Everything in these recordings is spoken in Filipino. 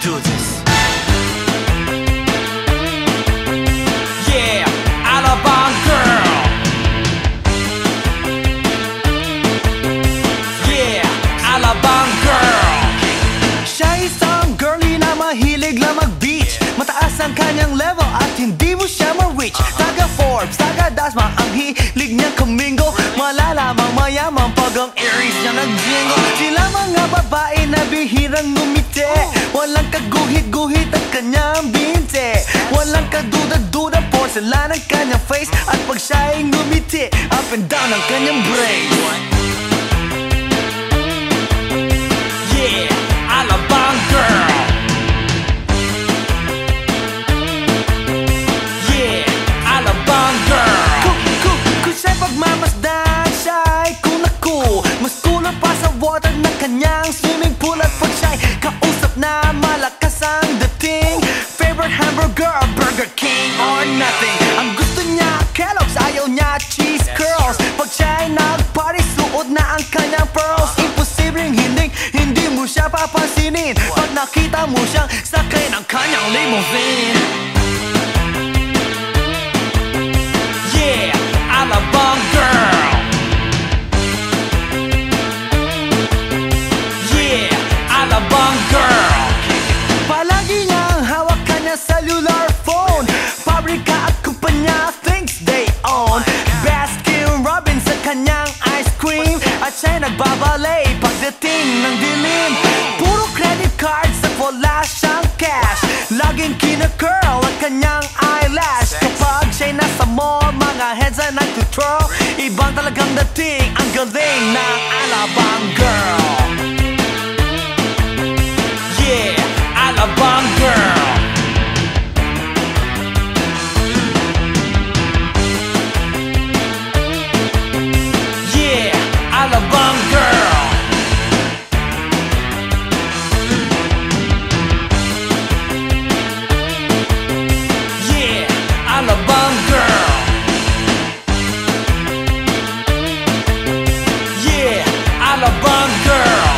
do this. Yeah, Alabang girl. Yeah, Alabang girl. Siya isang girlie na mahilig lang mag-beach. Mataas ang kanyang level at hindi mo siya ma-reach. Taga Forbes, taga Dasma, ang hilig niyang kumingo. Malalamang mayaman pag ang earrings niya nag-jingle. Sila mga babae na bihirang ngumiti. Walang kaguhit-guhit ang kanyang binte. Walang kaduda-duda porcelain ang kanyang face. At pag siya ay ngumiti, up and down ang kanyang brace. Yeah, Alabang girl. Yeah, Alabang girl. Kung siya'y pagmamasdan, siya'y kunaku. Mas kulo pa sa water ng kanyang swimming pool. At pag siya'y kausap na malakas ang dating, favorite hamburger, Burger King or nothing. Ang gusto niya Kellogg's, ayaw niya cheese curls. Pag siya'y nag-party, suot na ang kanyang pearls. Imposibleng hindi mo siya papansinin pag nakita mo siyang sakay ng kanyang limousine. Yeah, Alabang girl. Yeah, Alabang girl. Palagi niyang hawak kanyang cellular phone. Pabrika at kumpanya thinks they own. Baskin-Robbins sa kanyang ice cream. At siya'y nagbabalay pagdating ng dilim. Puro credit cards at wala siyang cash. Laging kina-curl ang kanyang eyelash. Kapag siya'y nasa mall, mga heads ay nag-twirl. Ibang talagang dating, ang galing ng Alabang girl. Yeah, Alabang girl. Yeah, Alabang girl. Yeah, Alabang girl. Yeah, Alabang girl.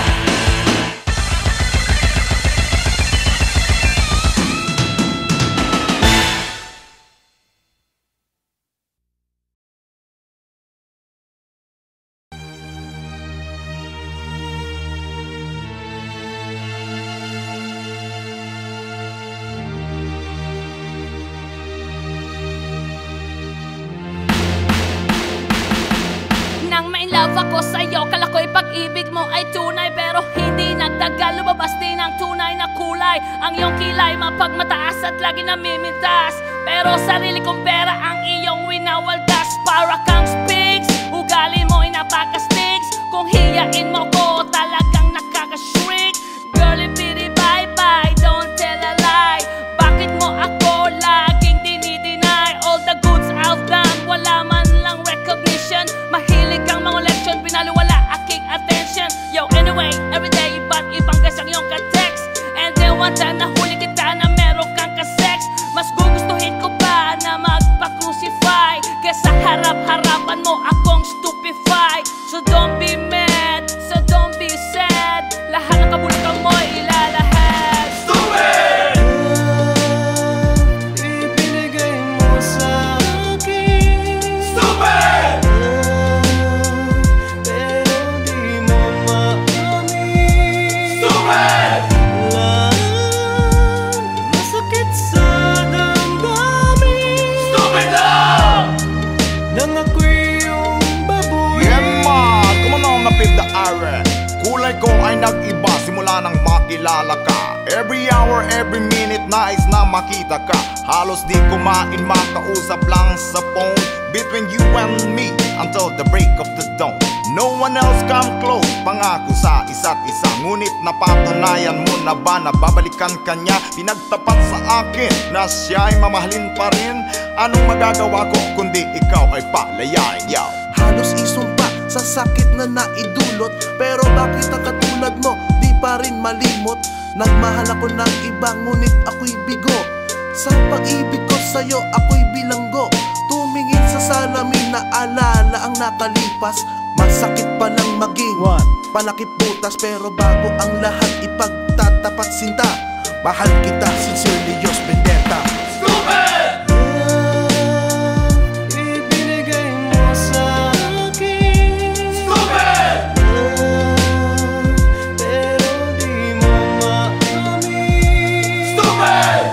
Nang ma-inlove ako sa'yo, kala ko'y pag-ibig mo ay tunay. Pero hindi nagtagal, lumabas din ang tunay na kulay. Ang iyong kilay mapagmataas at lagi namimintas. Pero sarili kong pera ang iyong winawaldas. Para kang Spigs, ugali mo'y napaka-sticks. Kung hiyain mo ko, talagang nakaka-shrink. Girlie, pity, bye-bye, don't tell a lie. Bakit mo ako laging dinideny? All the goods I've done, wala man lang recognition. Mahilig kang mga leksyon, binaliwala aking attention. Yo, anyway, everyday, ba't ibang gas ang iyong ka-text? And then one time nahuli kita na meron kang ka-sex. Mas gugustuhin ko pa na magpa-crucify kesa harap-harapan mo akong stupefy. So don't be mad, so don't be sad. Lahat ng kabulikan mo ilalahad. Stupid! Ibinigay mo sa akin. Stupid! Pero di mo maamin. Stupid! Masakit sa damdamin. Stupid lang! Nang ako'y iyong baboy. Yeah man, kumanong na pit the iron. Kulay ko ay nag-iba simula nang makilala ka. Every hour, every minute nais na makita ka. Halos di kumain, makausap lang sa phone. Between you and me until the break of the dawn. No one else come close, pangako sa isa't isa. Ngunit napatunayan mo na ba na babalikan ka niya? Pinagtapat sa akin na siya'y mamahalin pa rin. Anong magagawa ko kundi ikaw ay palayain, yaw? Halos isumpa sa sakit na naidulot. Pero bakit ang katulad mo di pa rin malimot? Nagmahal ako ng iba ngunit ako'y bigo. Sa pag-ibig ko sa'yo ako'y bilanggo. Tumingin sa salamin na alala ang nakalipas. Masakit palang maging palakip butas. Pero bago ang lahat ipagtatapat sinta. Mahal kita, sincerely yours, Vendetta. Stupid! Ibinigay mo sa akin. Stupid! Pero di mo maamin. Stupid!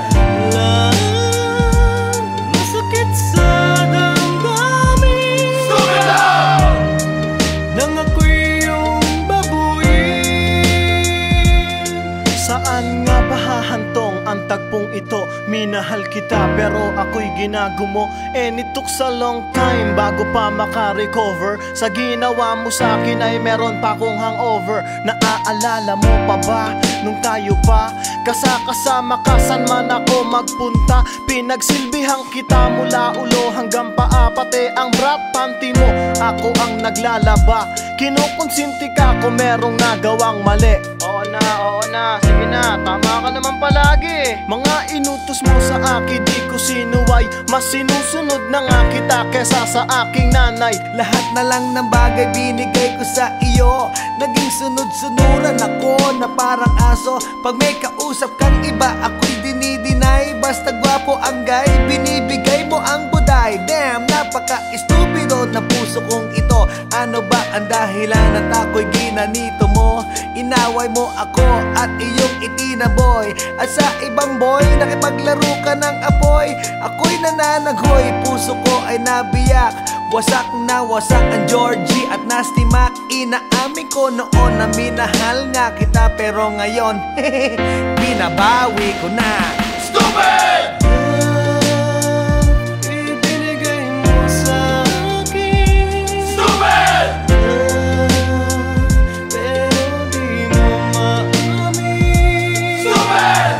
Masakit sa damdamin. Stupid lang! Nang ako'y iyong babuin. Saan nga ba hahantong ang tagpong ito? Minahal kita pero ako'y ginagumo. And it took a long time bago pa makarecover. Sa ginawa mo sa akin ay meron pa akong hangover. Naaalala mo pa ba nung tayo pa kasama ka saan man ako magpunta? Pinagsilbihang kita mula ulo hanggang paa, pati ang bra panty mo ako ang naglalaba. Kinukonsinti ka kung merong nagawang mali. Oo na, sige na, tama ka naman palagi. Mga inutos mo sa akin di ko sinuway, mas sinusunod na nga kita kesa sa aking nanay. Lahat na lang ng bagay binigay ko sa iyo. Naging sunod-sunuran ako na parang aso. Pag may kausap kang iba, ako'y dinidinay. Basta gwapo ang guy, binibigay mo ang buday. Damn, napaka-estupido na puso kong ito. Ano ba ang dahilan at ako'y ginanito mo? Inaway mo ako at iyong itinaboy. At sa ibang boy, nakipaglaro ka ng apoy. Ako'y nananaghoy, puso ko ay nabiyak. Wasak na wasak ang Georgie at Nasty Mac. Inaamin ko noon na minahal nga kita, pero ngayon, binabawi ko na. Stupid! Ibinigay mo sa akin. Stupid! Pero di mo maamin. Stupid!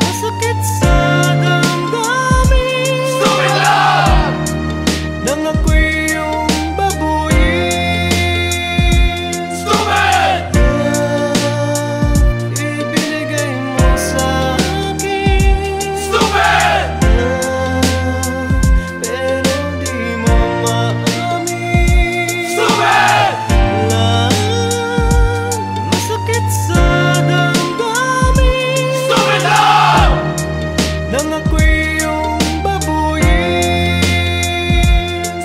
Masakit sa damdamin. Stupid lang! Nang ako'y iyong babuin. Stupid! Ibinigay mo sa akin. Stupid! Pero di mo maamin. Stupid! Masakit sa damdamin. Stupid lang! Nang ako'y iyong babuin.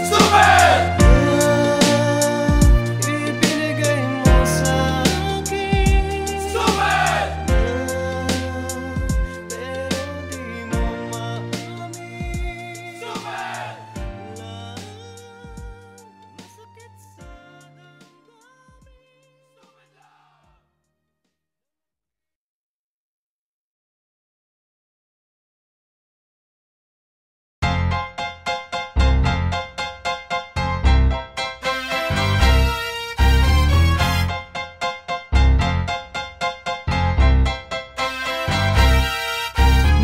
Stupid! Ibinigay mo sa akin. Stupid! Pero di mo maamin. Stupid! Masakit sa damdamin. Stupid lang!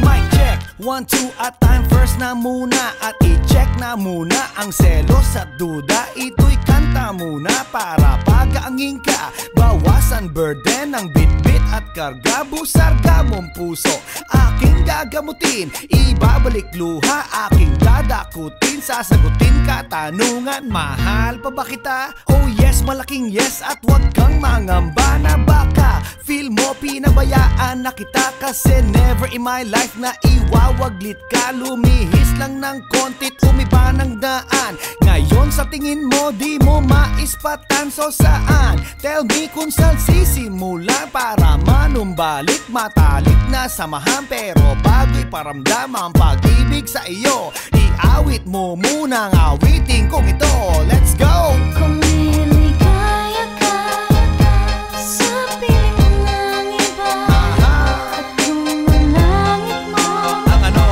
Mic check, 1, 2 at time first na muna. At i-check na muna ang selos at duda. Ito'y kanta muna para pagaangin ka. Bawasan burden ng bit-bit at karga. Busarga mong puso, aking gagamutin. Ibabalik luha, aking dadakutin. Sasagutin katanungan, mahal pa ba kita? Oh yes, malaking yes. At wag kang mangamba na baka feel mo pinabayaan na kita. Kasi never in my life na iwawaglit ka. Lumihis lang ng kontit, umiba ng daan. Ngayon sa tingin mo, di mo maispatan. So saan? Tell me kung saan sisimulan para manumbalik. Matalik na samahan, pero bago'y paramdam ang pag-ibig sa iyo. Iawit mo muna ang awiting kong ito. Let's go! Kung niligaya ka sa piling ng iba, at kung malangit mo Ang ano?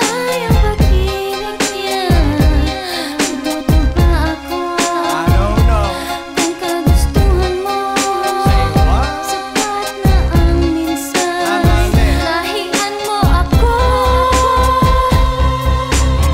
ay ang pag-ibig niya, tututo ba ako? I don't know. Kung kagustuhan mo, Say what? sapat na ang minsan. Ang alin? Lahian mo ako.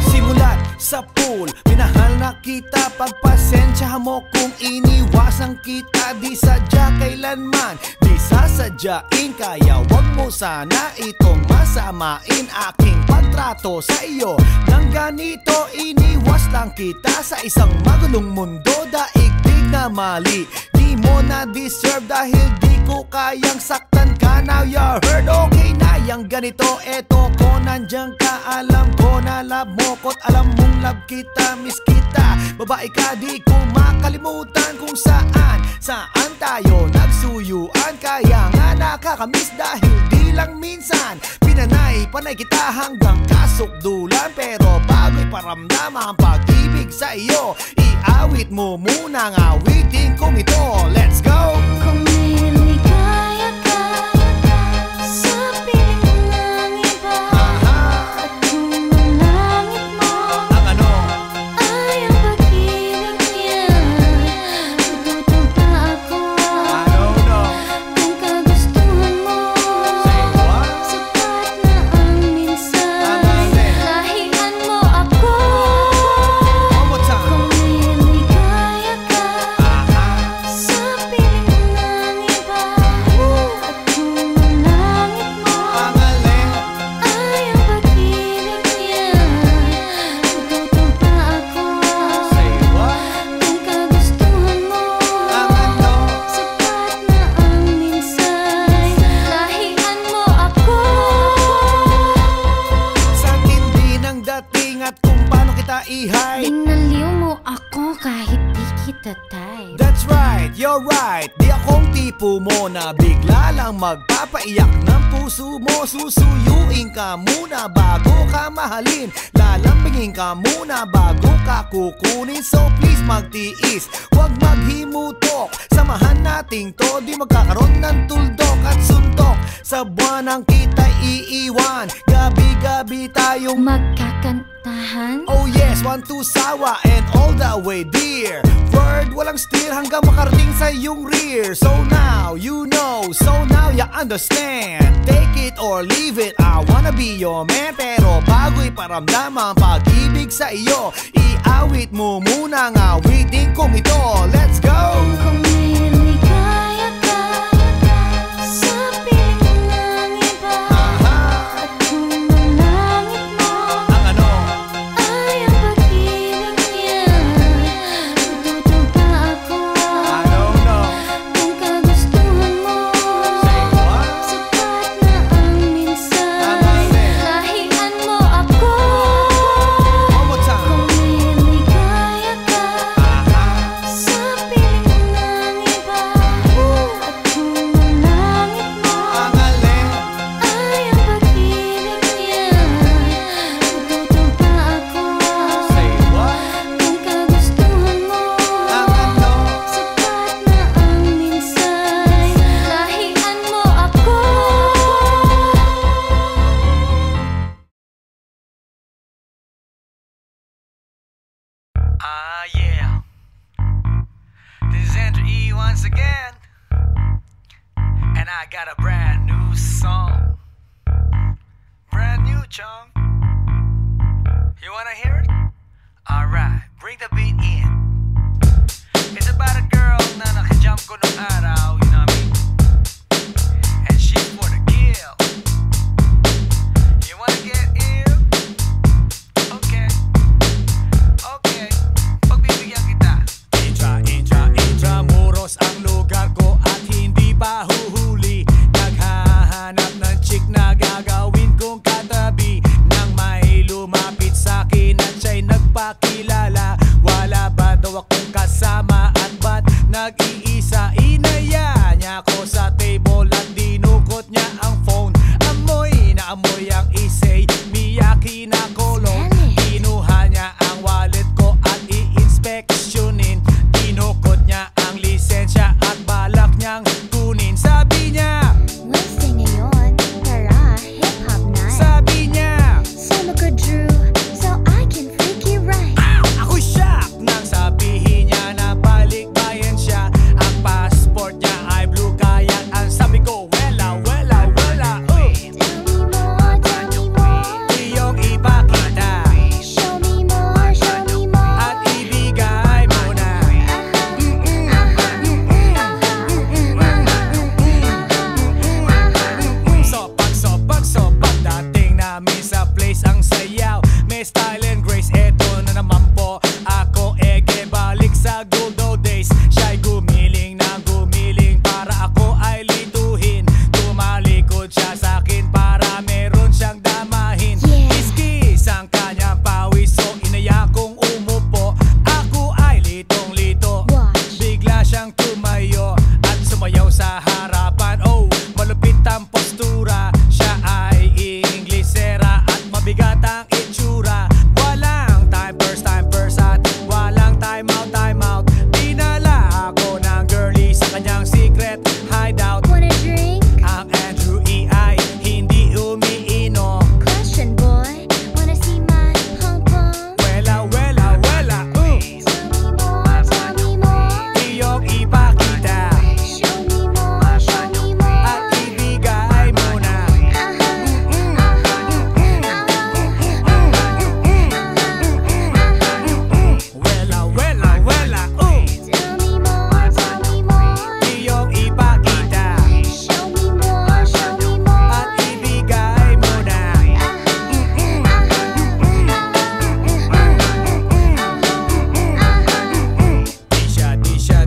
Simulat sa pool, minahal na kita. Pagpasensya mo kung iniwasan kita. Di sadya kailanman, di sasadyain. Kaya wag mo sana itong masamain. Aking pagtrato sa iyo nang ganito, iniwas lang kita sa isang magulong mundo. Daigdig na mali, di mo na deserve dahil di ko kayang saktan. ganito, eto ko, nandiyan ka. Alam ko na love mo ko't alam mong love kita, miss kita. Babae ka, di ko makalimutan kung saan tayo nagsuyuan. Kaya nga nakakamiss dahil di lang minsan panay kita hanggang kasukdulan. Pero bago'y paramdam ang pag-ibig sa iyo, iawit mo muna ang awitin kong ito. Let's go! Kung may ligaya ka sa piling ng iba, at kung ang langit mo Ang ano? ay ang pag-ibig niya, matuto pa ako. No. Kung kagustuhan mo, Say what? sapat na ang minsan. Ang Lahian mo ako. One more time. Kung may ligaya ka sa piling ng iba, at kung ang langit mo Ang alin? ay ang pag-ibig niya, matuto pa ako. Say what? Kung kagustuhan mo, Ang ano? sapat na ang minsan. Lahian mo ako. Sa tindi ng dating at kung paano kita ihay. Binaliw mo ako kahit di kita type. That's right, you're right. Di akong tipo mo na bigla lang magpapaiyak ng puso mo. Susuyuin ka muna bago ka mahalin, lalambingin ka muna bago ka kukunin. So please magtiis, huwag maghimutok. Samahan nating to, di magkakaroon ng tuldok at suntok. Sa buwanang kita iiwan, gabi-gabi tayong Magkakantahan. oh yes, 1, 2, sawa and all the way dear. Word, walang steer hanggang makarating sa iyong rear. So now, you know, so now you understand. Take it or leave it, I wanna be your man. Pero bago'y paramdam ang pag-ibig sa iyo, iawit mo muna ang awitin kong ito. Let's go! Kung may ligaya ka sa piling ng iba, at kung ang langit mo Ang ano? ay ang pag-ibig niya, matuto pa ako. No. Kung kagustuhan mo, Say what? sapat na ang minsan. Ang alin? Lahian mo ako. One more time. Kung may ligaya ka sa piling ng iba, at kung ang langit mo Ang alin? ay ang pag-ibig niya, matuto pa ako. Say what? Kung kagustuhan mo, Ang ano? sapat na ang minsan. Lahian mo ako. Yeah. This is Andrew E once again. And I got a brand new song. Brand new, chong. You wanna hear it? Alright, bring the beat in. It's about a girl na nakajump ko nung araw, you know what I mean? And she's for the kill. You wanna get ill? Okay. Pagbibigyan kita. Intramuros ang lugar ko at hindi pa huhuli. Naghahanap ng chick na gagawin kong katabi. Nang may lumapit sa'kin at siya'y nagpakilala, wala ba itsura. Siya ay Inglesera at mabigat ang itsura. Walang time first at walang time out. Dinala ako ng girlie sa kanyang secret hideout. Wanna drink? Ang Andrew E. ay hindi umiinom. Question boy, wanna see my pom-pom? Wela, Tell me more, iyong ipakita show me more, show me more. at ibigay mo na. Wela, Tell me more, iyong ipakita show me more, show me more. at ibigay mo na.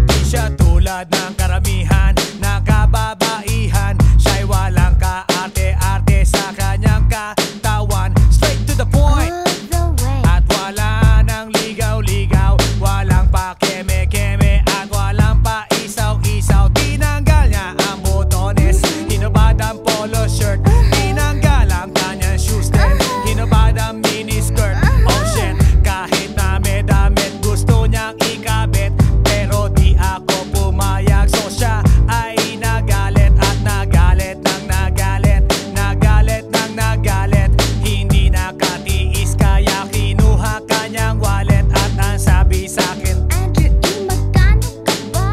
Di siya tulad ng karamihan na kababaihan. Siya'y walang kaarte-arte sa kanyang katawan. Straight to the point All the way. at wala nang ligaw-ligaw. Walang pa keme-keme at walang pa isaw-isaw. Tinanggal niya ang botones, hinubad ang polo shirt. Tinanggal ang kanyang shoes din, hinubad ang miniskirt. Oh shit, kahit na may damit gusto niyang ikabit, pero di ako pumayag. So siya ay nagalit at nagalit ng nagalit, nagalit ng nagalit. Hindi nakatiis kaya kinuha kanyang wallet at ang sabi sa'kin, Andrew E, magkano ka ba?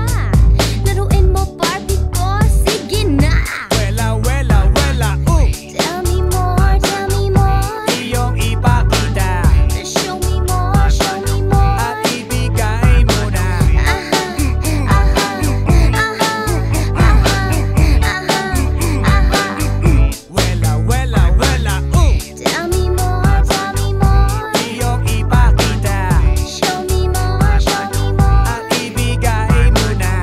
Laruin mo Barbie ko, sige na. wela, Tell me more, iyong ipakita show me more, show me more. at ibigay mo na. Wela, Tell me more, iyong ipakita show me more, show me more. at ibigay mo na.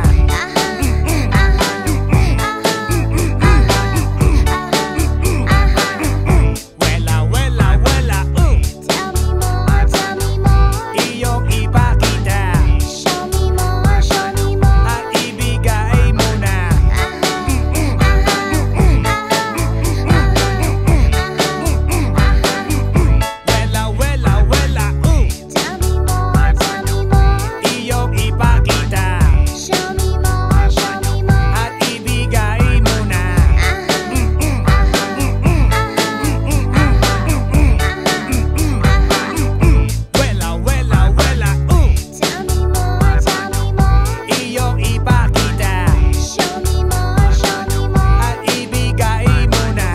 Wela, Tell me more, iyong ipakita show me more, show me more. at ibigay mo na. Wela, Tell me more, iyong ipakita show me more, show me more. at ibigay mo na. Wela, Tell me more, iyong ipakita show me more, show me more. at ibigay mo na.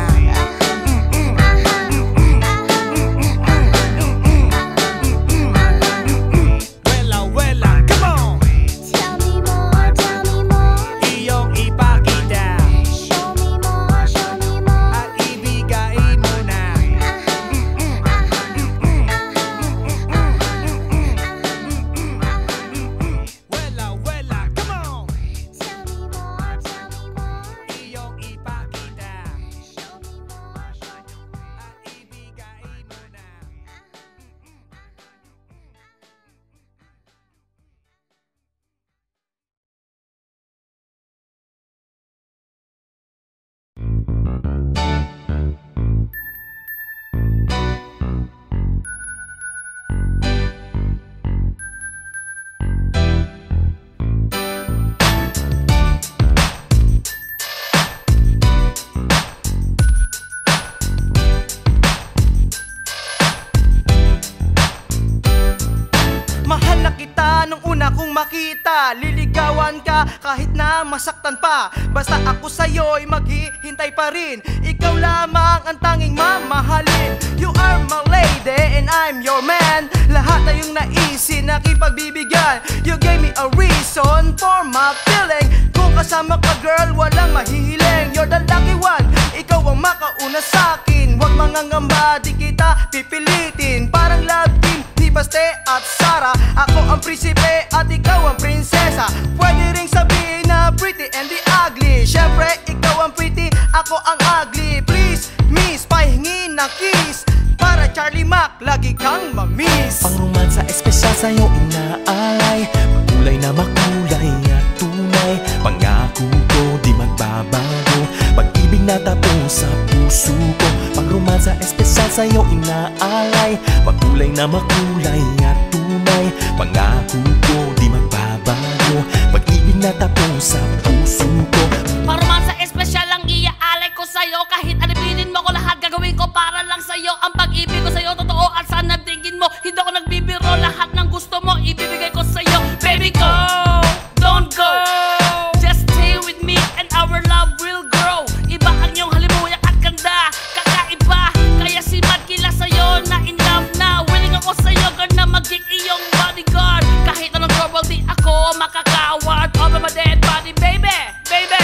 Wela, come on! Tell me more, Iyong ipakita show me more, show me more. at ibigay mo na. Wela, come on! Tell me more, Iyong ipakita show me more, show me more. at ibigay mo na. Mahal na kita nung una kong makita. Liligawan ka kahit na masaktan pa. Basta ako sa'yo'y maghihintay pa rin. Ikaw lamang ang tanging mamahalin. You are my lady and I'm your man. Lahat na yung naisin nakipagbibigyan. You gave me a reason for my feeling. Kung kasama ka girl, walang mahihiling. You're the lucky one, ikaw ang makauna sa'kin. Huwag mangangamba, di kita pipilitin. Parang love team, ni Baste at Sara. Ako ang prinsipe at ikaw ang prinsesa. Pwede ring sabihin na pretty and the ugly. Syempre, ikaw ang pretty, ako ang ugly. Please, miss, pahingin na kiss. Para Charlie Mac, lagi kang mamiss. Ang romansa espesyal sa'yo inaalay. Makulay na makulay at tunay. Pangako ko di magbabago. Pag-ibig natapong sa puso ko. Pang-romansa espesyal sa'yo inaalay, makulay na makulay at tunay. Pangako ko di magbabago, pag-ibig natapong sa puso ko. Pang-romansa espesyal ang iaalay ko sa'yo. Kahit alipinin mo ko, lahat gagawin ko para lang sa'yo. Ang pag-ibig ko sa'yo totoo at sana tingin mo. Hindi ako nagbibiro, lahat ng gusto mo ibibigay ko sa'yo. Baby go, don't go, just stay with me and our love will grow. Iba ang iyong halimuyak at ganda, kakaiba. Kaya si Mad kila sa'yo na in love na. Willing ako sa'yo, gonna maging iyong bodyguard. Kahit anong trouble di ako makakaward over my dead body, baby, baby.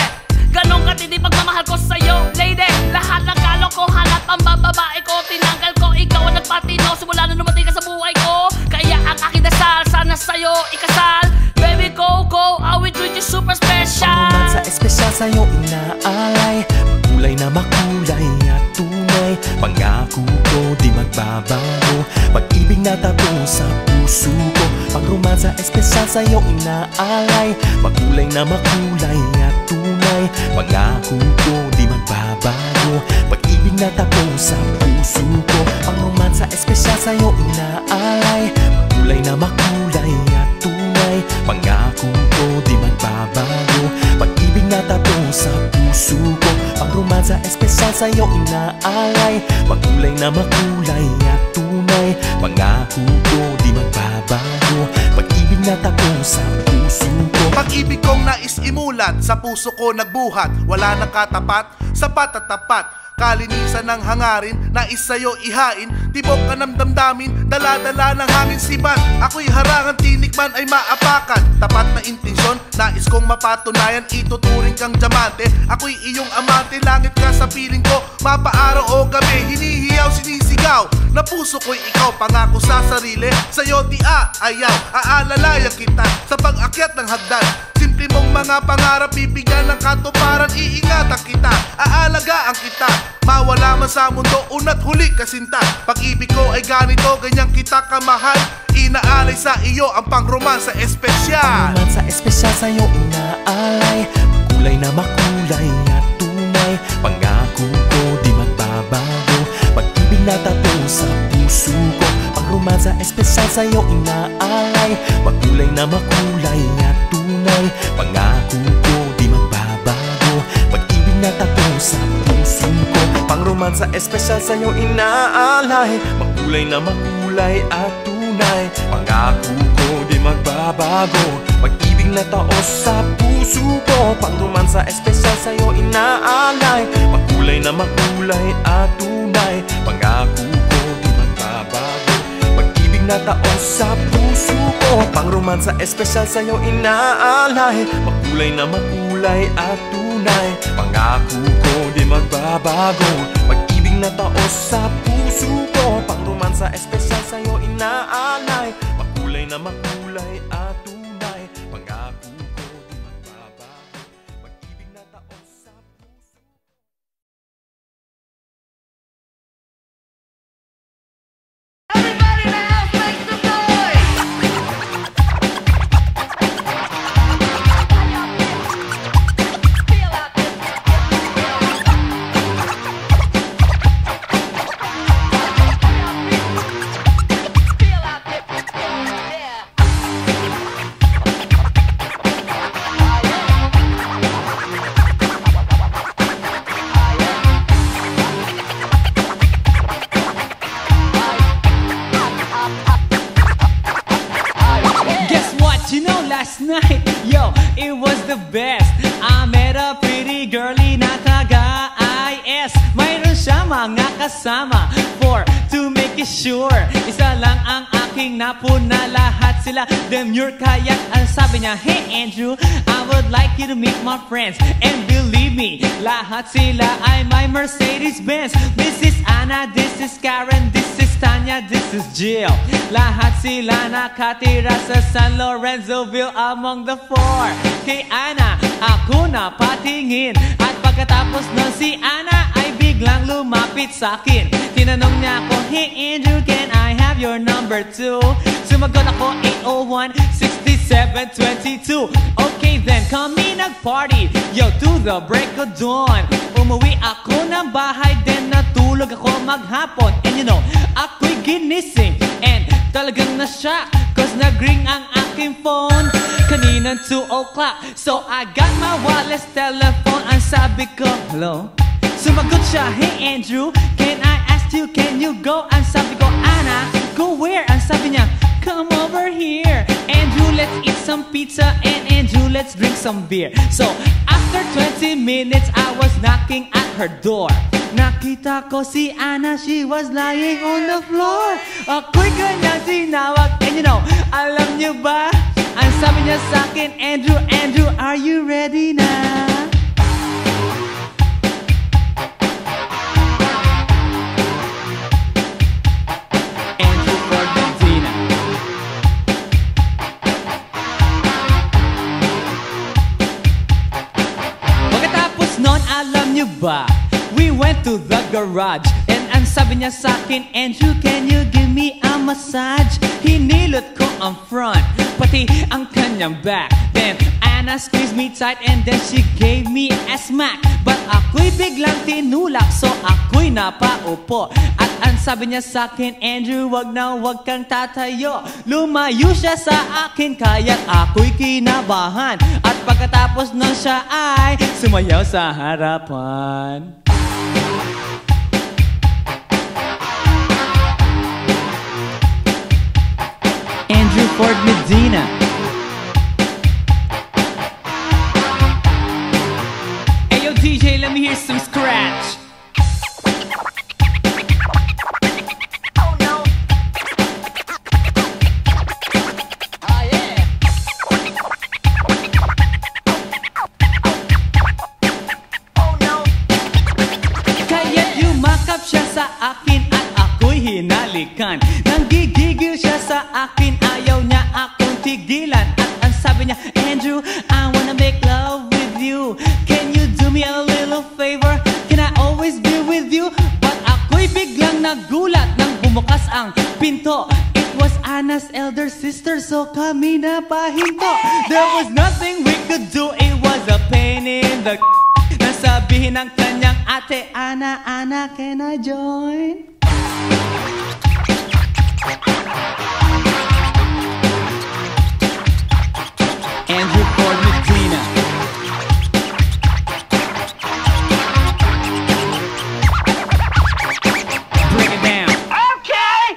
Ganong katindi pagmamahal ko sa'yo, lady. Lahat ng kalokohan at pambababae ko, tinanggal ko, ikaw ang nagpatino. Simula na dumating ka sa buhay ko, kaya ang aking dasal, sana sa'yo ikasal. Baby go, go, I will treat you super special. Pang-romansa espesyal sa'yo inaalay, makulay na makulay at tunay. Pangako ko di magbabago, pag-ibig natapong sa puso ko. Pang-romansa espesyal sa'yo inaalay, makulay na makulay at tunay. Pangako ko di magbabago, pag-ibig natapong sa puso ko. Pang-romansa espesyal sa'yo inaalay, makulay na makulay at tunay. Pangako ko di magbabago, pag-ibig natapong sa puso ko. Pang-romansa espesyal sa'yo inaalay, makulay na makulay at tunay. Pangako ko di magbabago, pag-ibig natapong sa puso ko. Pag-ibig kong nais imulat, sa puso ko nagbuhat. Wala nang katapat, sapat at tapat. Kalinisan ng hangarin, nais sa'yo ihain. Tibok ka ng damdamin, dala-dala ng hangin sibat. Ako'y harangan, tinikman ay maapakan. Tapat na intensyon, nais kong mapatunayan. Ituturing kang diamante, ako'y iyong amante. Langit ka sa piling ko, mapaaraw o gabi. Hinihiyaw, sinisigaw, na puso ko'y ikaw. Pangako sa sarili, sa'yo di ayaw. Aalalayan kita sa pag-akyat ng hagdan. Simple mong mga pangarap, bibigyan ng katuparan. Iingatan kita, aalagaan kita. Mawala man sa mundo, una't huli kasinta. Pag-ibig ko ay ganito, ganyan kita kamahal. Inaalay sa iyo ang pang-romansa espesyal. Pang-romansa espesyal sa'yo inaalay, makulay na makulay at tunay. Pangako ko di magbabago, pag-ibig natapong sa puso ko. Pang-romansa espesyal sa'yo inaalay, makulay na makulay at tunay. Pangako ko di magbabago, pag-ibig natapong sa puso ko. Pang-romansa espesyal sa'yo inaalay, makulay na makulay at tunay. Pangako ko di magbabago, pag-ibig na taos sa puso ko. Pang-romansa espesyal sa'yo inaalay, makulay na makulay at tunay. Pangako ko di magbabago, pag-ibig na taos sa puso ko. Pang-romansa espesyal sa'yo inaalay, makulay na makulay at tunay. Pangako ko di magbabago, pag-ibig na taos sa puso ko. Pang-romansa espesyal sa'yo inaalay, makulay na makulay at tunay. Pangako ko di magbabago, pag-ibig na taos sa puso. Everybody in the house, make some noise! Last night, yo, it was the best. I met a pretty girlie na taga-IS. Mayroon siya mga kasama to make it sure. Isa lang ang aking napuna, lahat sila demure. Kaya ang sabi niya, hey Andrew, I would like you to meet my friends. And believe me, lahat sila ay my Mercedes-Benz. This is Anna, this is Karen, this is Tanya, this is Jill. Lahat sila nakatira sa San Lorenzoville among the four. Kay Anna, ako na patingin. At pagkatapos nun si Anna ay biglang lumapit sa'kin. Tinanong niya ako, hey Andrew, can I have your number too? Sumagot ako, 801-6722. Okay then, kami nag-party, yo, to the break of dawn. Umuwi ako ng bahay, then natulog ako maghapon. And you know, ako'y ginising and talagang na-shock, cause nag-ring ang aking phone kaninang 2 o'clock. So I got my wireless telephone. Ang sabi ko, hello? Sumagot siya, hey Andrew, can I ask you, can you go? Ang sabi ko, Anna, go where? Ang sabi niya, come over here. Andrew, let's eat some pizza, and Andrew, let's drink some beer. So after 20 minutes, I was knocking at her door. Nakita ko si Anna, she was lying on the floor. Ako'y kanyang tinawag, and you know, alam niyo ba? Ang sabi niya sa akin, Andrew, Andrew, are you ready na? Andrew Ford Medina. Pagkatapos nun, alam niyo ba? We went to the garage, and ang sabi niya sa akin, Andrew, can you give me a massage? Hinilot ko ang front, pati ang kanyang back. Then Anna squeezed me tight, and then she gave me a smack. But ako'y biglang tinulak, so ako'y napaupo. At ang sabi niya sa akin, Andrew, wag na wag kang tatayo. Lumayo siya sa akin, kaya't ako'y kinabahan. At pagkatapos nun siya ay sumayaw sa harapan. Andrew Ford Medina. Hey yo DJ, let me hear some scratch. Oh no. Oh yeah. Oh no. Kaya't yumakap siya sa akin at ako'y hinalikan. Nanggigigil siya sa akin, ayaw niya akong tigilan. At ang sabi niya, Andrew, I wanna make love with you. Can you do me a little favor? Can I always be with you? But ako'y biglang nagulat nang bumukas ang pinto. It was Anna's elder sister, so kami na pahinto. There was nothing we could do, it was a pain in the nasabihin ng kanyang ate, Anna, Anna, can I join? Andrew Ford Medina. Break it down. Okay.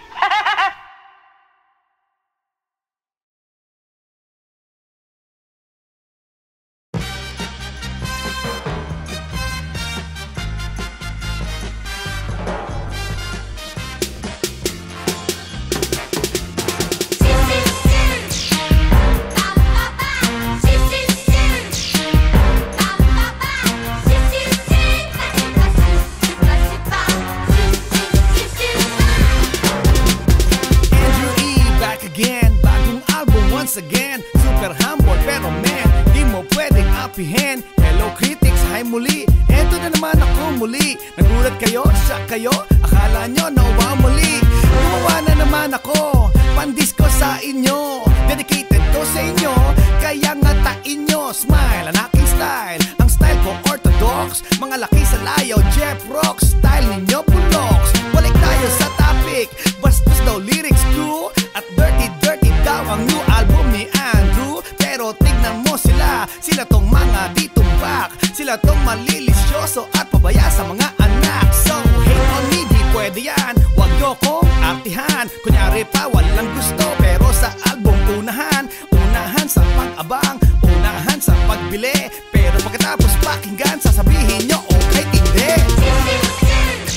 Again, super humble pero man, di mo pwedeng apihin. Hello critics, hi muli. Eto na naman ako muli. Nagulat kayo, shock kayo, akala nyo nawamuli. Gumawa na naman ako, pandisco sa inyo. Dedicated ko sa inyo, kaya nga tain nyo. Smile, ang aking style. Ang style ko orthodox. Mga laki sa layaw, Jeff Rock. Style ninyo puloks. Balik tayo sa topic. Bastos daw lyrics ko. At dirty, dirty daw ang new album ni Andrew. Pero tignan mo sila, sila tong mga ditumbak. Sila tong malilisyoso at pabaya sa mga anak. So hate on me, di pwede yan. Wag nyo kong artihan. Kunyari pa walang gusto, pero sa album unahan. Unahan sa pag-abang, unahan sa pagbili. Pero pagkatapos pakinggan, sasabihin nyo okay, hindi.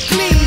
Clean.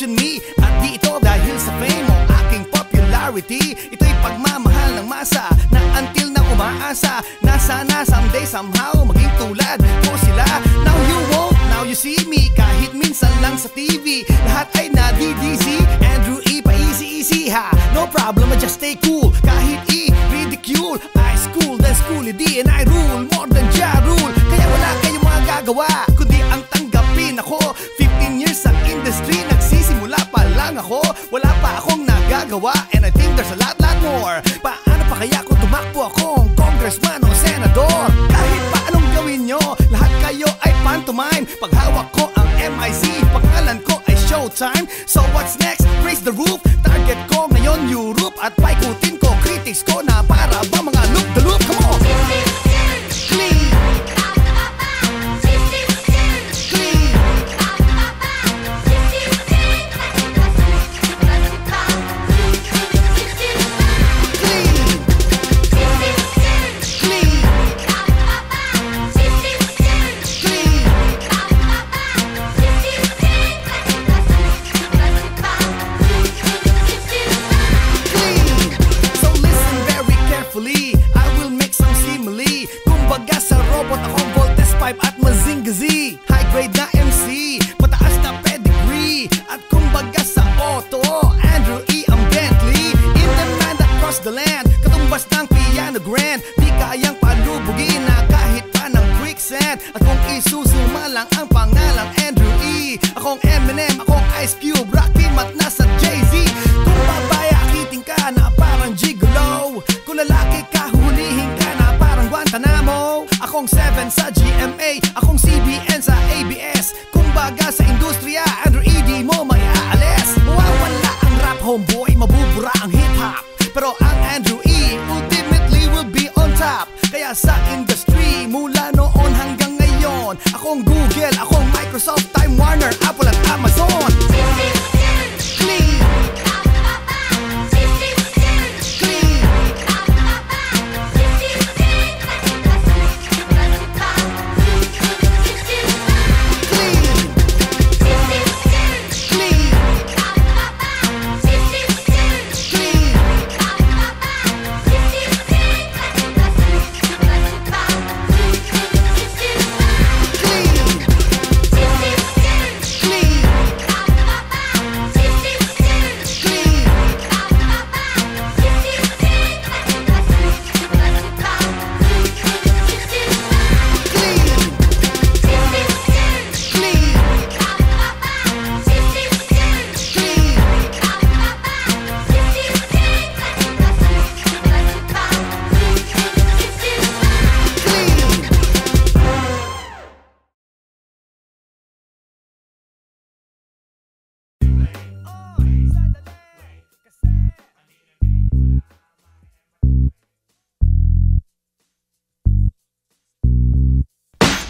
Me at di ito dahil sa fame o aking popularity. Ito'y pagmamahal ng masa na until na umaasa na sana someday somehow maging tulad ko sila. Now you won't, now you see me kahit minsan lang sa TV. Lahat ay nadi-dizzy. Andrew E, pa-easy-easy ha. No problem, I just stay cool. Kahit i-ridicule, I school, then schooly D, and I rule more than Ja rule. Kaya wala kayong magagawa kundi ang tanggapin din ako. 15 years sa industry, nagsisimula pa lang ako. Wala pa akong nagagawa, and I think there's a lot more. Paano pa kaya kung tumakbo akong congressman o senador? Kahit pa anong gawin nyo, lahat kayo ay pantomime. Paghawak ko ang MIC, pangalan ko ay Showtime. So what's next? Raise the roof. Target ko ngayon Europe, at paikutin ko critics ko na para ba mga loop the loop. Come on! Clean. At mazingazi, high grade na MC, mataas na pedigree. At kumbaga sa auto, Andrew E. ang Bentley. In demand across the land, katumbas ng piano grand. Di kayang palubugin na kahit pa ng quicksand. At kung isusuma lang ang pangalang Andrew E, akong Eminem, akong Ice Cube, Rakim at nasa Jay-Z. Kung babae akiting ka na parang gigolo, kung lalaki ka hulihin ka na parang Guantanamo. Akong 7 sa GMA, akong CBN sa ABS. Kumbaga sa industriya, Andrew E, di mo may aalis. Mawawala ang rap, homeboy, mabubura ang hip-hop. Pero ang Andrew E, ultimately will be on top. Kaya sa industry, mula noon hanggang ngayon, akong Google, akong Microsoft, Time Warner, Apple at Amazon. Clean.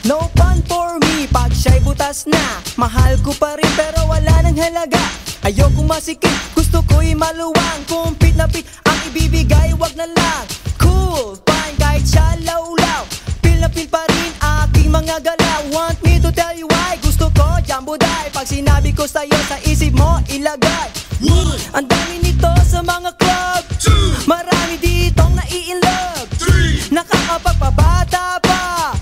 No fun for me pag siya'y butas na. Mahal ko pa rin pero wala nang halaga. Ayokong masikip, gusto ko'y maluwang. Kung pit na pit ang ibibigay, wag na lang. Cool, fine kahit siya law-law. Feel na feel pa rin aking mga galaw. Want me to tell you why gusto ko Jumbo Die. Pag sinabi ko sa'yo sa isip mo ilagay. Ang dami nito sa mga club. Marami ditong nai-inlove. Nakakapagpabata pa.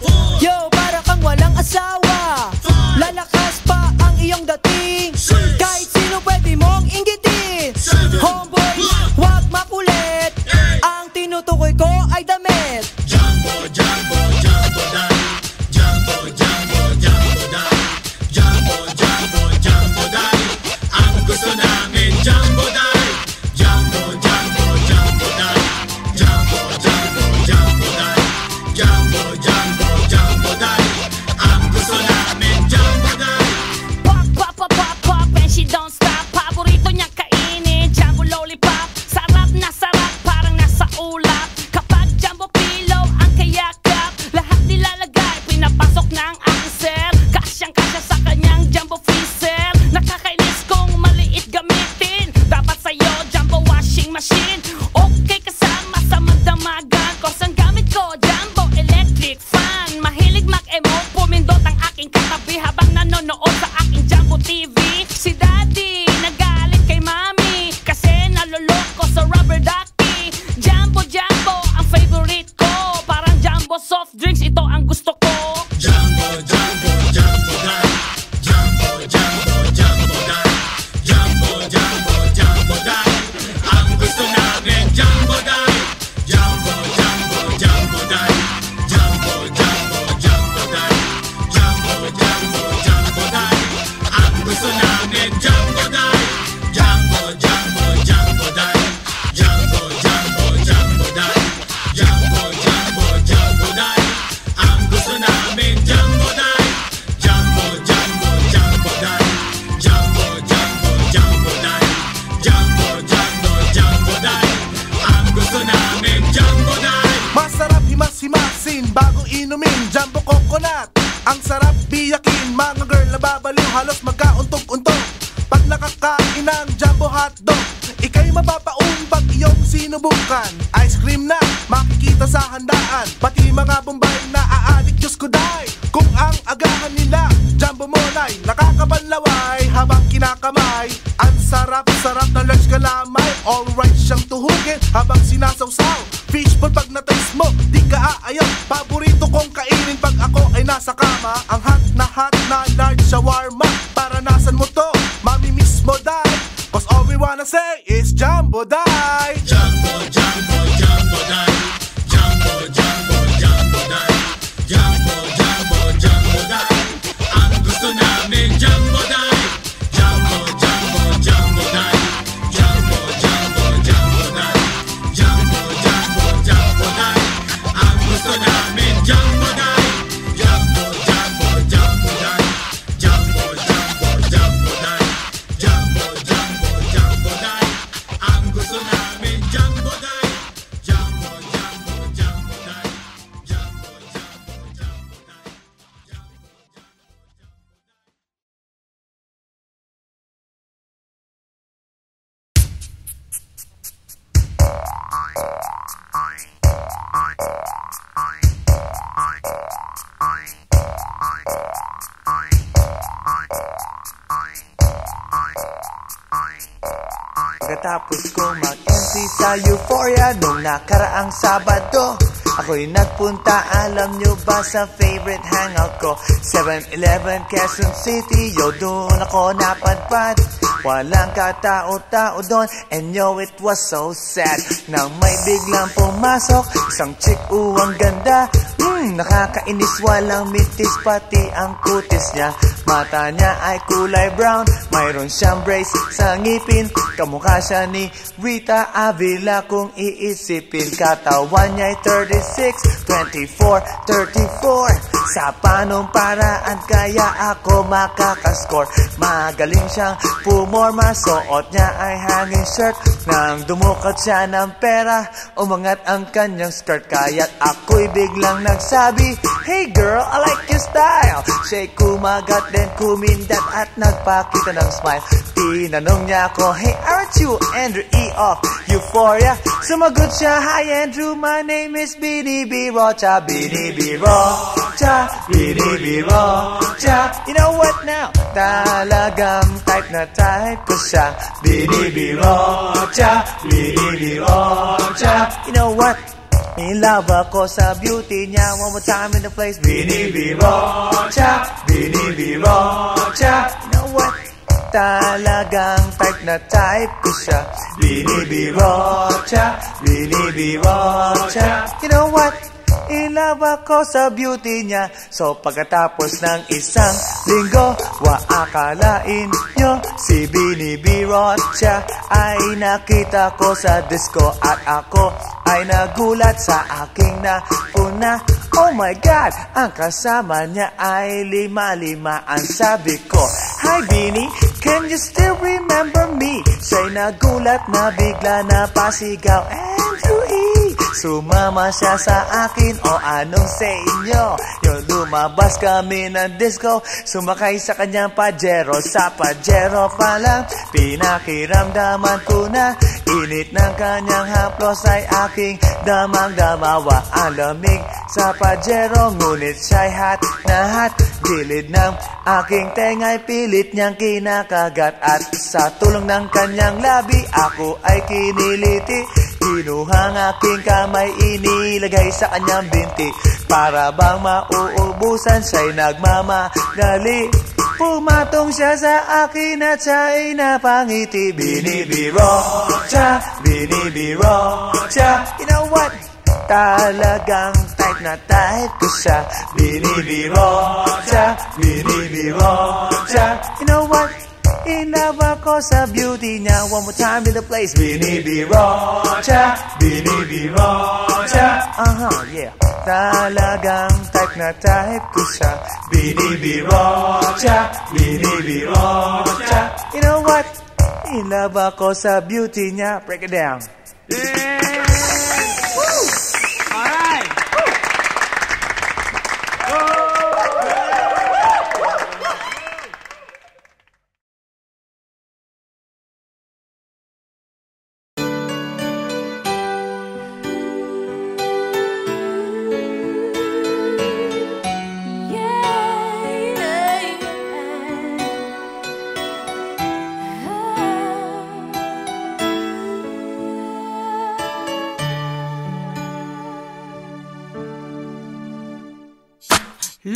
Yo, para kang walang asawa. Lalakas pa ang iyong dating. Kahit sino pwede mong inggitin. Homeboy, wag makulit. Ang tinutukoy ko ay damit. Jumbo, Jumbo, Jumbo Die. Jumbo, Jumbo, Jumbo Die. Jumbo, Jumbo, Jumbo Die. Ang gusto namin Jumbo. Ang sarap biyakin, mga girl na babaliw, halos magkauntog-untog pag nakakain ng jumbo hotdog. Ika'y mapapaung pag iyong sinubukan. Ice cream na makikita sa handaan, pati mga bombay na aadik, Diyos ko day. Kung ang agahan nila, jumbo monay, nakakapanlaway habang kinakamay. Ang sarap-sarap na lunch kalamay, alright siyang tuhugin habang sinasawsaw. Fishball pag na-taste mo, di ka aayaw. Paborito kong kainin pag ako ay nasa kama. Ang hot na large shawarma, paranasan mo to, mamimiss mo day. Cause all we wanna say is jumbo day. Jumbo, jumbo, jumbo day. Jumbo, jumbo, jumbo day. Jumbo, jumbo, jumbo day. Ang gusto namin jumbo day. Jumbo, jumbo, jumbo day. Jumbo, jumbo, jumbo day. Jumbo, jumbo, jumbo day. Ang gusto namin jumbo day. Jumbo, jumbo, jumbo day. Jumbo, jumbo, jumbo day. Jumbo, jumbo, jumbo day. Ang gusto namin jumbo day. Jumbo, jumbo, jumbo day. Jumbo, jumbo, jumbo day. Pagkatapos kong mag-MC sa Euphoria nung nakaraang Sabado, ako'y nagpunta, alam nyo ba, sa favorite hangout ko, 7-Eleven, Quezon City. Yo, doon ako napadpad, walang katao-tao doon. And yo, it was so sad nang may biglang pumasok isang chick, ang ganda. Nakakainis, walang mitis, pati ang kutis niya. Mata niya ay kulay brown, mayroon siyang brace sa ngipin. Kamukha siya ni Rita Avila kung iisipin. Katawan niya ay 36, 24, 34. Sa panong paraan kaya ako makakascore? Magaling siyang pumorma, suot niya ay hanging shirt. Nang dumukot siya ng pera, umangat ang kanyang skirt. Kaya't ako'y biglang nagsabi, hey girl, I like your style. Siya'y kumagat, then kumindat at nagpakita ng smile. Tinanong niya ako, hey, aren't you Andrew E. of Euphoria? Sumagot siya, hi Andrew, my name is Bini B. Rocha. Bini B. Rocha, Bini B. Rocha. You know what now? Talagang type na type ko siya. Bini B. Rocha, Bini B. Rocha. You know what? In love ako sa beauty niya. One more time in the place. Bini B. Rocha, Bini B. Rocha. You know what? Talagang type na type ko siya. Bini B. Rocha, Bini B. Rocha. You know what? In love ako sa beauty niya. So pagkatapos ng isang linggo, akalain nyo si Bini B. Rocha ay nakita ko sa disco. At ako ay nagulat sa aking napuna. Oh my God, ang kasama niya ay lima-lima. Ang sabi ko, hi Bini, can you still remember me? Siya'y nagulat na bigla na pasigaw, Andrew E. Sumama siya sa akin, o anong sa inyo? Yung lumabas kami ng disco, sumakay sa kanyang Pajero. Sa Pajero pa lang, pinakiramdaman ko na init ng kanyang haplos ay aking damang-damawa. Ang lamig sa Pajero, ngunit siya'y hot na hot. Gilid ng aking tenga'y pilit niyang kinakagat. At sa tulong ng kanyang labi, ako ay kiniliti. Kinuhang aking kamay, inilagay sa kanyang binti. Para bang mauubusan, siya'y nagmamadali. Pumatong siya sa akin at siya'y napangiti. Bini B. Rocha, Bini B. Rocha. You know what? Talagang type na type ko siya. Bini B. Rocha, Bini B. Rocha. You know what? In love ako sa beauty niya. One more time in the place. Bini B. Rocha, Bini B. Rocha. Yeah. Talagang type na type ko siya. Bini B. Rocha, Bini B. Rocha. You know what? In love ako sa beauty niya. Break it down. Alright!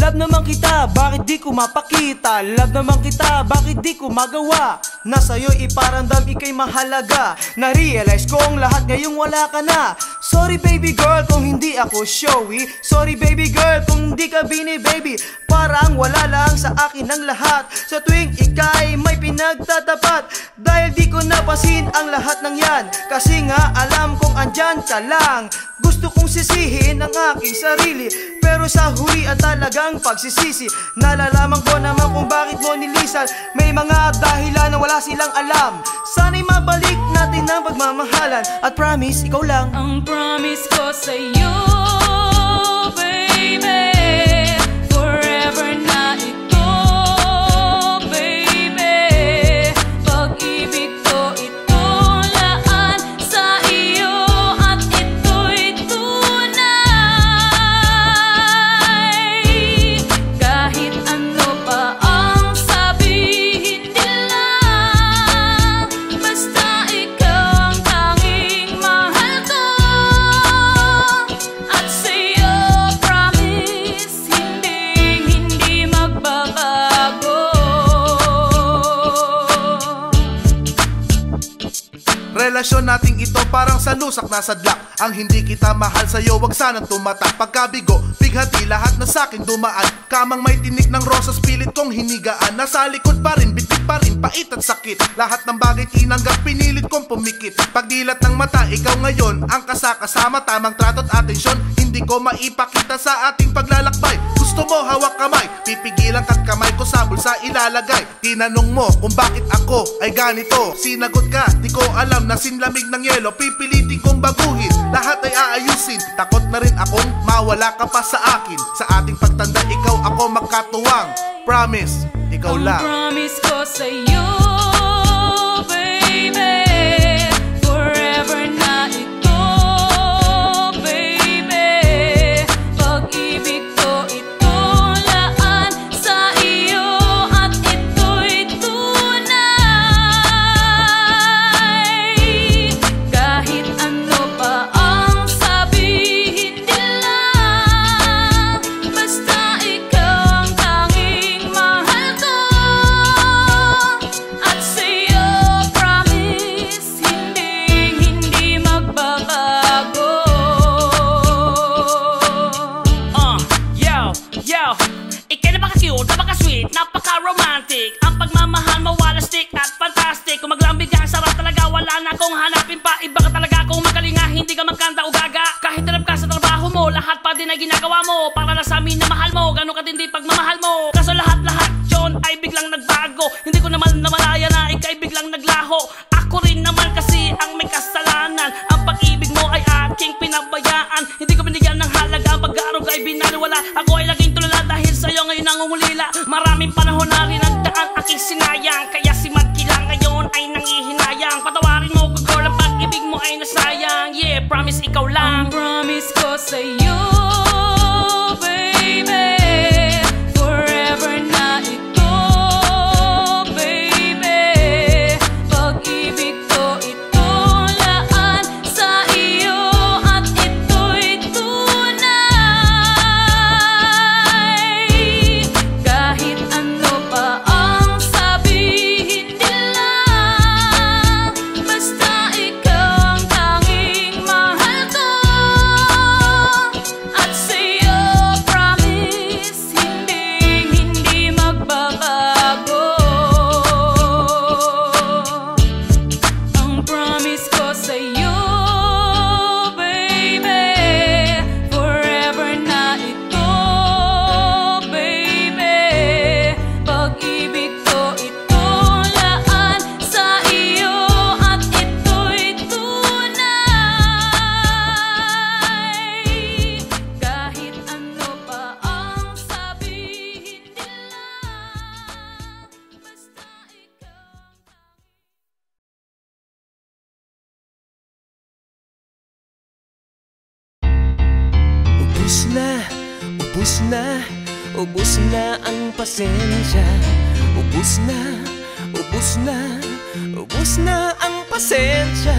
Love naman kita, bakit di ko mapakita? Love naman kita, bakit di ko magawa? Na sa'yo iparamdam ika'y mahalaga. Na-realize kong lahat ngayong wala ka na. Sorry baby girl kung hindi ako showy. Sorry baby girl kung hindi ka bini-baby. Parang wala lang sa akin ang lahat. Sa tuwing ika'y may pinagtatapat. Dahil di ko napansin ang lahat ng yan. Kasi nga alam kong andyan ka lang. Gusto kong sisihin ang aking sarili, pero sa huli ang talagang pagsisisi. Nalalaman ko naman kung bakit mo nilisan. May mga dahilan na wala silang alam. Sana'y mabalik natin ang pagmamahalan. At promise, ikaw lang ang promise ko sa'yo, baby. Forever na ito, baby. Pag-ibig ko ito laan sa iyo. At ito'y tunay. Kahit ano pa ang sabihin nila, basta ikaw ang tanging mahal ko. At sa'yo promise, hindi magbabago. Relasyon nating ito parang sa lusak na sadlak. Ang hindi kita mahal sa'yo, wag sanang tumatak. Pagkabigo, bighati lahat na sa'kin dumaan. Kamang may tinik ng rosas, pilit kong hinigaan. Nasa likod pa rin, bitik pa rin, pait at sakit. Lahat ng bagay tinanggap, pinilit kong pumikit. Pagdilat ng mata, ikaw ngayon ang kasama. Tamang trato at atensyon, hindi ko maipakita sa ating paglalakbay. Gusto mo hawak kamay, pipigilan ka't kamay ko sa bulsa ilalagay. Tinanong mo kung bakit ako ay ganito. Sinagot ka, di ko alam na sinlamig ng yelo. Pipilitin kong baguhin, lahat ay aayusin. Takot na rin akong mawala ka pa sa akin. Sa ating pagtanda, ikaw ako magkatuwang. Promise, ikaw lang. Ang promise ko sa'yo, baby. Forever na ito, baby. Pag-ibig ko ito laan sa iyo. At ito'y tunay. Kahit ano pa ang sabihin nila, basta ikaw ang tanging mahal ko. At sa'yo promise, hindi magbabago. Yo, ikay napaka-cute, napaka-sweet, napaka-romantic. Ang pagmamahal mo walastik at fantastic. Kung maglambing ka, sarap talaga, wala na akong hanapin pa. Iba ka talaga kung magaling nga, hindi ka magkanta o gaga. Kahit hirap ka sa trabaho mo, lahat pa din ay ginagawa mo. Para na sa amin na mahal mo, gano'n katindi pagmamahal mo. Kaso lahat yun ay biglang nagbago. Hindi ko naman namalaya na ikay biglang naglaho. Ako rin naman kasi ang may kasalanan. Ang pag-ibig mo ay aking pinabayaan. Hindi ko binigyan ng halaga, ang pag-aarog ay binaliwala. Ako ay laging tulala dahil sa'yo ngayon nangungulila. Maraming panahon na rin ang daan aking sinayang. Kaya si Magkila ngayon ay nangihinayang. Patawarin mo ko girl, ang pag-ibig mo ay nasayang. Yeah, promise ikaw lang. Ang promise ko sa'yo, baby. Forever na ito, baby. Pag-ibig ko ito laan sa iyo. At ito'y tunay. Kahit ano pa ang sabihin nila, basta ikaw ang tanging mahal ko. At sa'yo promise, hindi magbabago. Ang promise ko sa'yo, baby. Forever na ito, baby. Pag-ibig ko ito laan sa iyo. At ito'y tunay. Kahit ano pa ang sabihin nila, basta ikaw. Ubus na ang pasensya. Ubus na ang pasensya.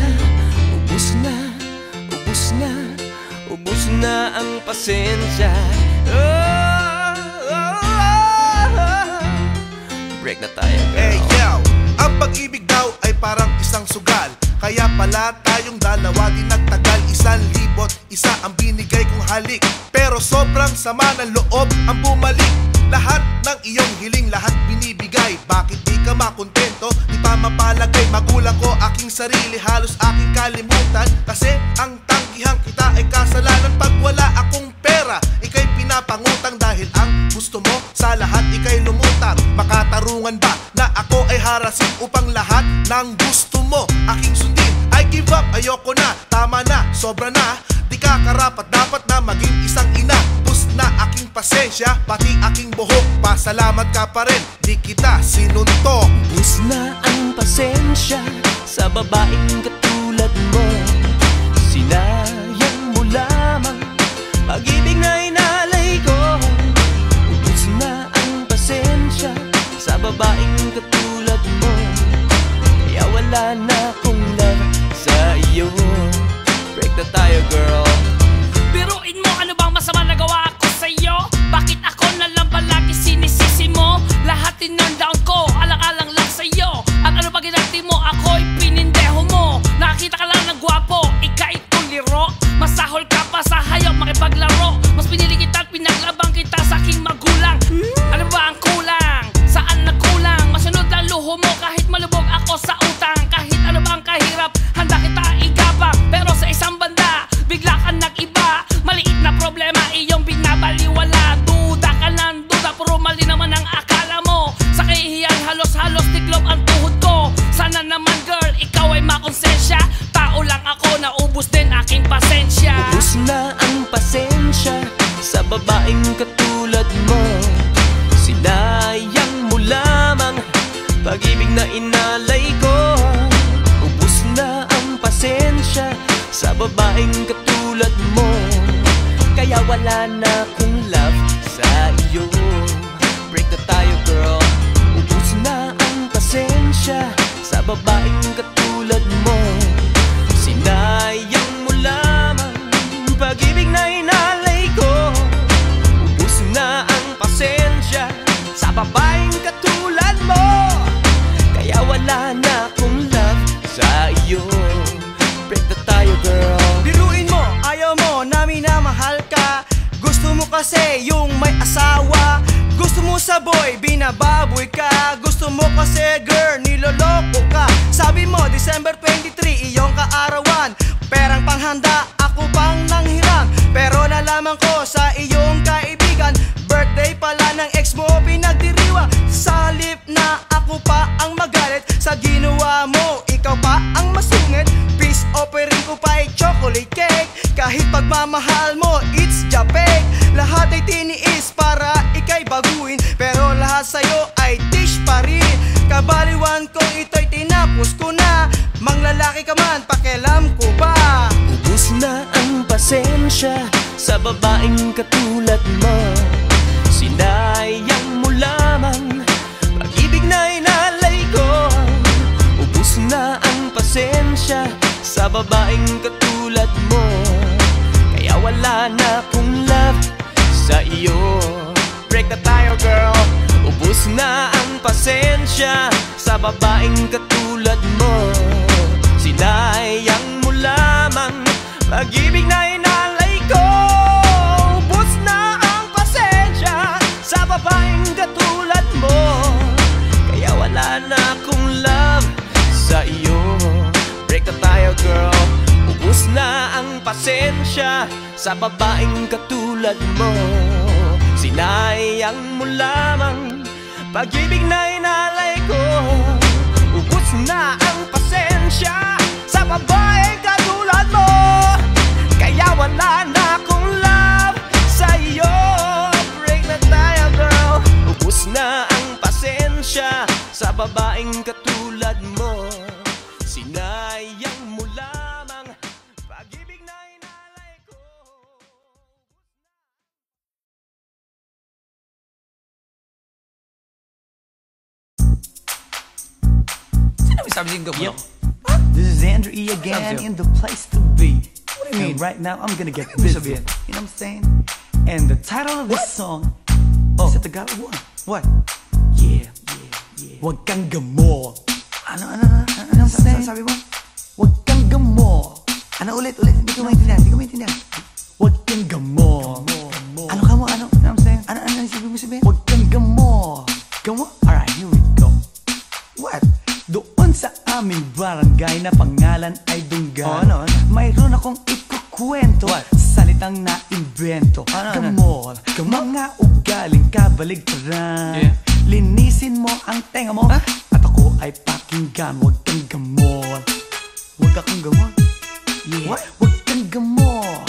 Ubus na ang pasensya. Oh, oh, break na tayo, girl. Hey yo, ang pag-ibig daw ay parang isang sugal. Kaya pala tayong dalawa di nagtagal. 1,001 ang binigay kong halik. Pero sobrang sama ng loob ang bumalik. Lahat ng iyong hiling, lahat binibigay. Bakit di ka makontento? Di pa mapalagay. Magulang ko, aking sarili, halos aking kalimutan. Kasi ang tanggihan kita ay kasalanan. Pag wala akong pera, ika'y pinapangutang. Dahil ang gusto mo sa lahat ika'y lumutang. Makatarungan ba na ako ay harasin upang lahat ng gusto mo aking sundin? I give up, ayoko na, tama na, sobra na. Di ka karapat dapat na maging isang ina. Bus na aking pasensya, pati aking buhok. Pasalamat ka pa rin, di kita sinuntok. Bus na ang pasensya sa babaeng katulad mo. Sinayang mo lamang pag-ibig na inalay ko. Bus na ang pasensya sa babaeng katulad mo. Kaya wala na akong love sa iyo. Break na tayo, girl. Biruin mo, ano bang masama nagawa ako sa'yo? Bakit ako na lang palagi sinisisi mo? Lahat tinundown ko, alang-alang lang sa'yo. At ano ba ginati mo, ako'y pinindeho mo. Nakakita ka lang ng gwapo, ika'y tuliro. Masahol ka pa sa hayop, makipaglaro. Mas pinili kita at pinaglabang kita sa aking magulang. Ano ba ang kulang? Saan nagkulang? Masunod ang luho mo kahit malubog ako sa utang. Kahit ano bang kahirap, handa kita igabang. Pero sa isang banda, bigla ka nag-iba. Maliit na problema, iyong binabaliwala. Duda ka ng duda, puro mali naman ang akala mo. Sa kahihiyan, halos-halos tiklop ang tuhod ko. Sana naman girl, ikaw ay makonsensya. Tao lang ako, naubos din aking pasensya. Ubus na ang pasensya sa babaeng katulad mo. Sinayang mo lamang pag-ibig na inalay ko. Ubus na ang pasensya sa babaeng katulad mo. Kaya wala na akong love sa iyo. Break na tayo, girl. Ubus na ang pasensya sa babaeng katulad mo. Sinayang mo lamang pag-ibig na inalay ko. Ubus na ang pasensya sa babaeng katulad mo. Kaya wala na akong love sa iyo. Break na tayo, girl. Biruin mo, ayaw mo na minamahal ka. Gusto mo kasi yung may asawa. Gusto mo sa boy, binababoy ka. Gusto mo kasi girl, niloloko ka. Sabi mo, December 23, iyong kaarawan. Perang panghanda, ako pang nanghiram. Pero nalaman ko sa iyong kaibigan, birthday pala ng ex mo pinagdiriwa. Sa halip na ako pa ang magalit sa ginawa mo, ikaw pa ang masungit. Peace offering ko pa ay chocolate cake. Kahit pagmamahal mo, it's japek. Lahat ay tiniis para ika'y baguhin, pero lahat sa'yo ay dish pa rin. Kabaliwan kong ito'y tinapos ko na. Manglalaki ka man, pakialam ko ba? Ubus na ang pasensya sa babaeng katulad mo. Sinayang mo lamang pag-ibig na inalay ko. Ubus na ang pasensya sa babaeng katulad mo. Kaya wala na akong love sa iyo. Break na tayo, girl. Ubus na ang pasensya sa babaeng katulad mo. Sinayang mo lamang pag-ibig na inalay ko. Ubus na ang pasensya sa babaeng katulad mo. Kaya wala na akong love sa iyo. Break na tayo, girl. Ubus na ang pasensya sa babaeng katulad mo. Sinayang mo lamang pag-ibig na inalay ko. Ubus na ang pasensya sa babaeng katulad mo. Kaya wala na akong love sa iyo. Break na tayo, girl. Ubus na ang pasensya sa babaeng katulad mo. Sinayang mo lamang pag-ibig na inalay ko. This is Andrew E again in the place to be. What do you mean? Right now I'm gonna get busy. You know what I'm saying? And the title of this song is at the God of War. What? Yeah, yeah, yeah. Huwag kang gamol. Ano sabi mo? Huwag kang gamol. Ano ulit? Hindi ko maintindihan. Huwag kang gamol. Ano ka mo? Ano sabi mo? Huwag kang gamol. Gamol? Alright, here we go. What? Doon sa aming barangay na pangalan ay Dunggan. Mayroon akong ikukwento. Salitang na-invento. Gamol. Mga ugaling kabaligtaran. Linisin mo ang tenga mo at ako ay pakinggan. Huwag kang gamol. Huwag akong gamol? Yeah. Huwag kang gamol.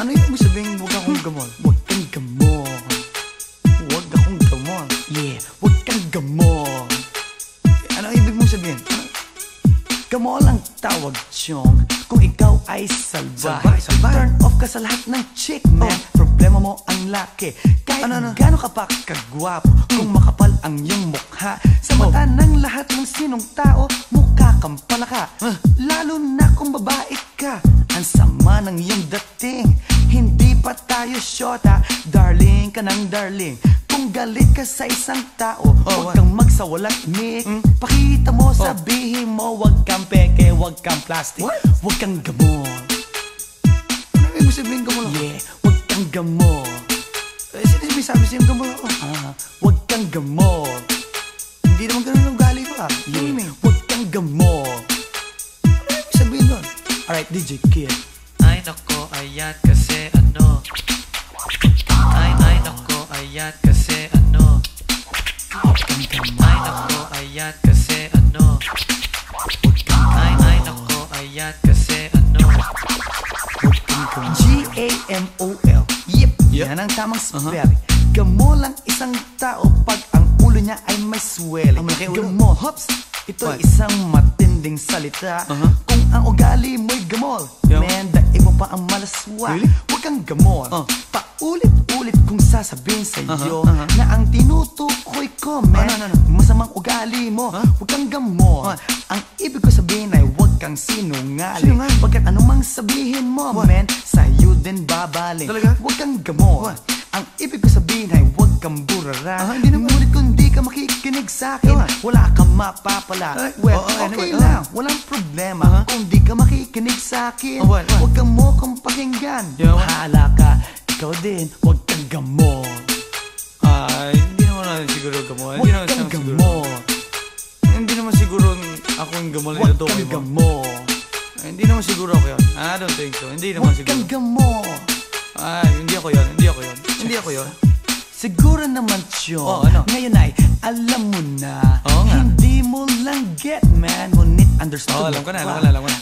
Ano yung sabihin huwag akong gamol? Huwag kang gamol. Huwag akong gamol. Yeah. Huwag kang gamol. Ano ibig mong sabihin? Gamol ang tawag, chong. Kung ikaw ay salbahe. Turn off ka sa lahat ng chick, man. Problema mo ang laki. Kahit gano'n ka pa kagwapo, kung makapal ang iyong mukha, sa mata ng lahat ng sinong tao, mukha kang palaka. Lalo na kung babae ka, ang sama ng iyong dating. Hindi pa tayo syota, darling ka ng darling. Kung galit ka sa isang tao, huwag kang magsawalang imik. Pakita mo, sabihin mo, huwag kang peke, huwag kang plastic. Huwag kang gamol. Ano ibig sabihin gamol ako? Yeah, huwag kang gamol. Sino sabi sa'yo gamol ako? Huwag kang gamol. Hindi naman ganun ang ugali ko ah. Yeah, huwag kang gamol. Ano ibig sabihin doon? Alright, DJ Kid. Ay nako, ayan kasi ano. Ay nako, ayan kasi ano. Ay nako, ayan kasi ano. Ay nako, ayan kasi ano. G-A-M-O-L. Yep, yan ang tamang spelling. Gamol ang isang tao pag ang ulo niya ay may swelling. Gamol, hops, ito'y isang matinding salita. Kung ang ugali mo'y gamol, man, daig mo pa ang malaswa. Huwag kang gamol. Paulit-ulit kung sasabihin sa'yo na ang tinutukoy ko, man, masamang ugali mo. Huwag kang gamol. Ang ibig ko sabihin ay huwag kang sinungaling. Pagkat anumang sabihin mo, man, sa'yo din babaling. Huwag kang gamol. Ang ibig ko sabihin ay huwag kang burara. Ngunit kung di ka makikinig sa'kin, wala kang mapapala. Well, okay lang, walang problema. Kung di ka makikinig sa'kin, huwag kang mo kong pakinggan. Bahala ka, ikaw din, huwag kang gamol. Ay, hindi naman natin siguro gamol. Huwag kang gamol. Hindi naman siguro ako yung gamol na ito. Huwag kang gamol. Hindi naman siguro ako yun. I don't think so. Hindi naman siguro. Huwag kang gamol. Ay, hindi ako yun. Hindi ako yun. Siguro naman, Chong. Ngayon ay alam mo na. Hindi mo lang get, man. Ngunit understood alam ko na.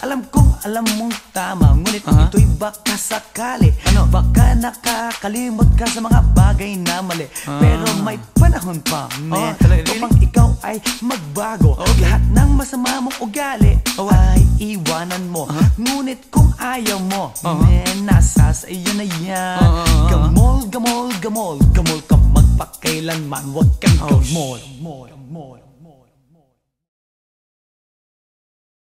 Alam kong alam mong tama. Ngunit ito'y baka sakali. Baka nakakalimot ka sa mga bagay na mali. Pero may panahon pa, man. Kapag ikaw ay magbago, lahat ng masama mong ugali ay iwanan mo. Ngunit kung ayaw mo, man, nasa sa iyo na yan. Gamol ka magpakailanman. Huwag kang gamol.